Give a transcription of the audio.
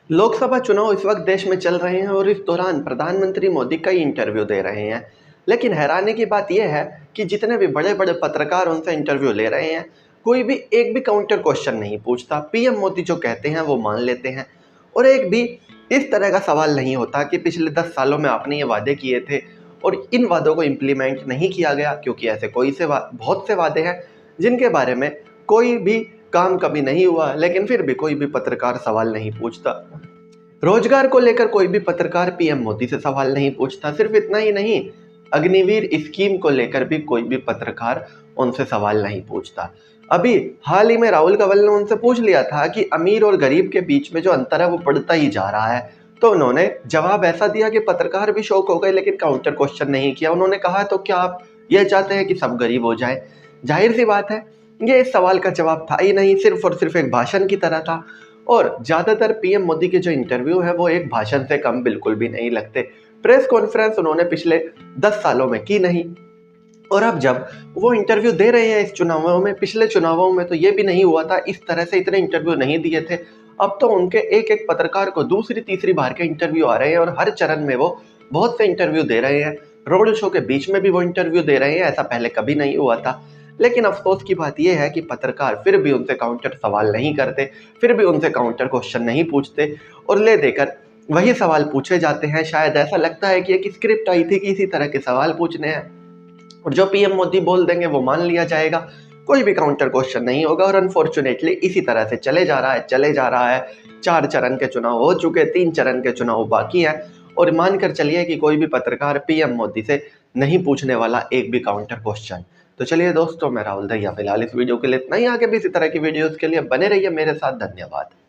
लोकसभा चुनाव इस वक्त देश में चल रहे हैं और इस दौरान प्रधानमंत्री मोदी कई इंटरव्यू दे रहे हैं। लेकिन हैरानी की बात यह है कि जितने भी बड़े बड़े पत्रकार उनसे इंटरव्यू ले रहे हैं, कोई भी एक भी काउंटर क्वेश्चन नहीं पूछता। पीएम मोदी जो कहते हैं वो मान लेते हैं और एक भी इस तरह का सवाल नहीं होता कि पिछले 10 सालों में आपने ये वादे किए थे और इन वादों को इम्प्लीमेंट नहीं किया गया, क्योंकि ऐसे बहुत से वादे हैं जिनके बारे में कोई भी काम कभी नहीं हुआ, लेकिन फिर भी कोई भी पत्रकार सवाल नहीं पूछता। रोजगार को लेकर कोई भी पत्रकार पीएम मोदी से सवाल नहीं पूछता। सिर्फ इतना ही नहीं, अग्निवीर स्कीम को लेकर भी कोई भी पत्रकार उनसे सवाल नहीं पूछता। अभी हाल ही में राहुल कंवल ने उनसे पूछ लिया था कि अमीर और गरीब के बीच में जो अंतर है वो बढ़ता ही जा रहा है, तो उन्होंने जवाब ऐसा दिया कि पत्रकार भी शॉक हो गए, लेकिन काउंटर क्वेश्चन नहीं किया। उन्होंने कहा, तो क्या आप ये चाहते हैं कि सब गरीब हो जाए? जाहिर सी बात है, ये इस सवाल का जवाब था ही नहीं, सिर्फ और सिर्फ एक भाषण की तरह था। और ज़्यादातर पीएम मोदी के जो इंटरव्यू है वो एक भाषण से कम बिल्कुल भी नहीं लगते। प्रेस कॉन्फ्रेंस उन्होंने पिछले 10 सालों में की नहीं, और अब जब वो इंटरव्यू दे रहे हैं इस चुनावों में, पिछले चुनावों में तो ये भी नहीं हुआ था, इस तरह से इतने इंटरव्यू नहीं दिए थे। अब तो उनके एक एक पत्रकार को दूसरी तीसरी बार के इंटरव्यू आ रहे हैं और हर चरण में वो बहुत से इंटरव्यू दे रहे हैं। रोड शो के बीच में भी वो इंटरव्यू दे रहे हैं, ऐसा पहले कभी नहीं हुआ था। लेकिन अफसोस की बात यह है कि पत्रकार फिर भी उनसे काउंटर सवाल नहीं करते, फिर भी उनसे काउंटर क्वेश्चन नहीं पूछते और ले देकर वही सवाल पूछे जाते हैं। शायद ऐसा लगता है कि एक स्क्रिप्ट आई थी कि इसी तरह के सवाल पूछने हैं और जो पीएम मोदी बोल देंगे वो मान लिया जाएगा, कोई भी काउंटर क्वेश्चन नहीं होगा। और अनफॉर्चुनेटली इसी तरह से चले जा रहा है। 4 चरण के चुनाव हो चुके, 3 चरण के चुनाव बाकी हैं और मानकर चलिए कि कोई भी पत्रकार पीएम मोदी से नहीं पूछने वाला एक भी काउंटर क्वेश्चन। तो चलिए दोस्तों, मैं राहुल दहिया फिलहाल इस वीडियो के लिए इतना ही। आगे भी इसी तरह की वीडियोस के लिए बने रहिए मेरे साथ। धन्यवाद।